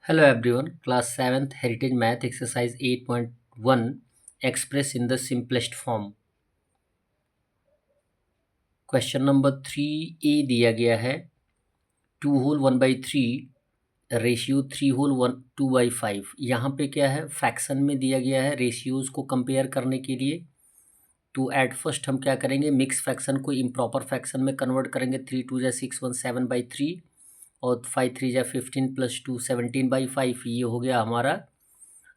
Hello everyone, class 7th Heritage Math exercise 8.1 express in the simplest form. Question number 3A दिया गया है 2 whole 1/3 ratio 3 whole 2/5. यहाँ पे क्या है, फ्रैक्शन में दिया गया है रेशियोज को कंपेयर करने के लिए. तो एट फर्स्ट हम क्या करेंगे, मिक्स फ्रैक्शन को इम्प्रॉपर फ्रैक्शन में कन्वर्ट करेंगे. 3 2 जा 6 1 7/3 और 5 3 जा 15 + 2 17/5. ये हो गया हमारा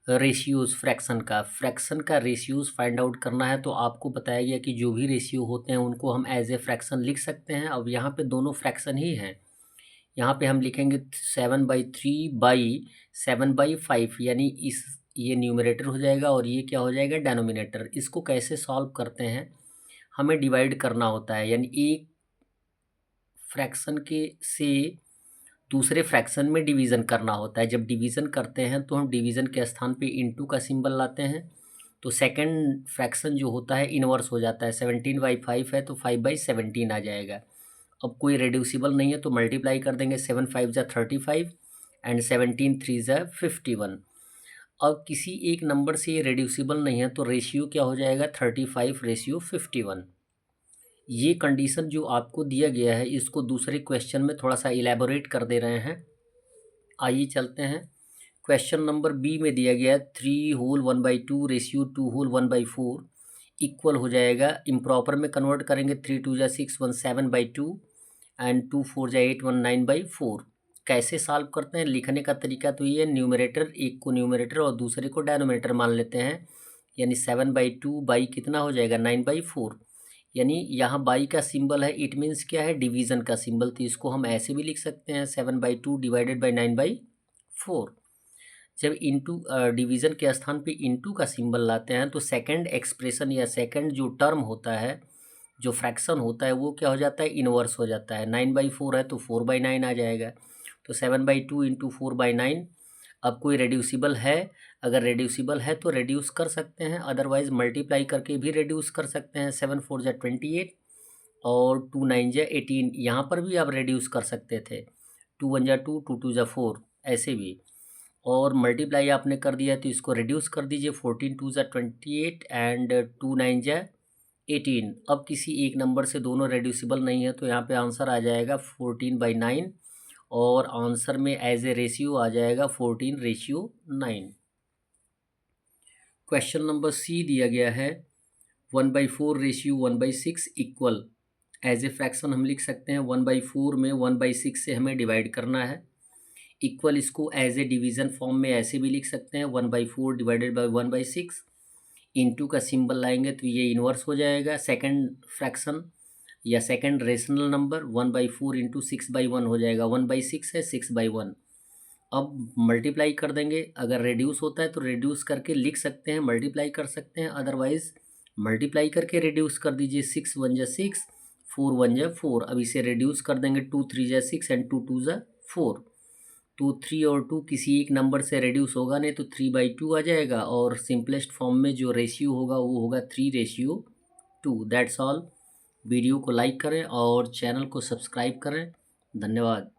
रेशियोज फ्रैक्शन का रेशियोज फाइंड आउट करना है. तो आपको बताया गया कि जो भी रेशियो होते हैं उनको हम एज ए फ्रैक्शन लिख सकते हैं. अब यहाँ पे दोनों फ्रैक्शन ही हैं. यहाँ पे हम लिखेंगे 7/3 बाई 7/5, यानी ये न्यूमरेटर हो जाएगा और ये क्या हो जाएगा, डेनोमिनेटर. इसको कैसे सॉल्व करते हैं, हमें डिवाइड करना होता है, यानी एक फ्रैक्शन के से दूसरे फ्रैक्शन में डिवीज़न करना होता है. जब डिवीज़न करते हैं तो हम डिवीज़न के स्थान पे इनटू का सिंबल लाते हैं. तो सेकंड फ्रैक्शन जो होता है इन्वर्स हो जाता है. 17/5 है तो 5/17 आ जाएगा. अब कोई रेड्यूसिबल नहीं है तो मल्टीप्लाई कर देंगे. 7 5 जा 35 एंड 17 3 जा 51. अब किसी एक नंबर से ये रेड्यूसिबल नहीं है तो रेशियो क्या हो जाएगा, 35:51. ये कंडीशन जो आपको दिया गया है इसको दूसरे क्वेश्चन में थोड़ा सा इलेबोरेट कर दे रहे हैं. आइए चलते हैं. क्वेश्चन नंबर बी में दिया गया है 3 whole 1/2 रेशियो 2 whole 1/4 इक्वल हो जाएगा. इम्प्रॉपर में कन्वर्ट करेंगे. 3 2 जा 6 1 7/2 एंड 2 4 जा 8 1 9/4. कैसे सॉल्व करते हैं, लिखने का तरीका तो ये, न्यूमरेटर एक को न्यूमरेटर और दूसरे को डेनोमिनेटर मान लेते हैं. यानी 7/2 बाई कितना हो जाएगा, 9/4. यानी यहाँ बाई का सिंबल है, इट मीन्स क्या है, डिवीज़न का सिंबल. तो इसको हम ऐसे भी लिख सकते हैं 7/2 डिवाइडेड बाई 9/4. जब इंटू डिवीज़न के स्थान पे इंटू का सिंबल लाते हैं तो सेकंड एक्सप्रेशन या सेकंड जो टर्म होता है, जो फ्रैक्शन होता है, वो क्या हो जाता है, इन्वर्स हो जाता है. 9/4 है तो 4/9 आ जाएगा. तो 7/2 इंटू 4/9. अब कोई रेड्यूसिबल है, अगर रेड्यूसिबल है तो रेड्यूस कर सकते हैं, अदरवाइज मल्टीप्लाई करके भी रेड्यूस कर सकते हैं. 7 4 जा 28 और 2 9 जा 18. यहाँ पर भी आप रेड्यूस कर सकते थे. 2 1 जा 2 2 2 जा 4, ऐसे भी. और मल्टीप्लाई आपने कर दिया तो इसको रिड्यूस कर दीजिए. 14 2 जा 28 एंड 2 9 जा 18. अब किसी एक नंबर से दोनों रेड्यूसिबल नहीं है तो यहाँ पे आंसर आ जाएगा 14/9 और आंसर में एज ए रेशियो आ जाएगा 14:9. क्वेश्चन नंबर सी दिया गया है 1/4 ratio 1/6 equal. As a fraction हम लिख सकते हैं 1/4 में 1/6 से हमें डिवाइड करना है. इक्वल इसको एज ए डिवीज़न फॉर्म में ऐसे भी लिख सकते हैं 1/4 डिवाइडेड बाई 1/6. इंटू का सिंबल लाएंगे तो ये इन्वर्स हो जाएगा. सेकंड फ्रैक्शन या सेकंड रेशनल नंबर 1/4 इंटू 6/1 हो जाएगा. 1/6 है 6/1. अब मल्टीप्लाई कर देंगे. अगर रेड्यूस होता है तो रेड्यूस करके लिख सकते हैं, मल्टीप्लाई कर सकते हैं, अदरवाइज मल्टीप्लाई करके रेड्यूस कर दीजिए. 6 1 जा 6, 4 1 जा 4. अब इसे रेड्यूस कर देंगे. 2 3 जा 6 एंड 2 2 जा 4. तो 3 और 2 किसी एक नंबर से रेड्यूस होगा नहीं तो 3/2 आ जाएगा. और सिंपलेस्ट फॉर्म में जो रेशियो होगा वो होगा 3:2. That's all. वीडियो को लाइक करें और चैनल को सब्सक्राइब करें. धन्यवाद.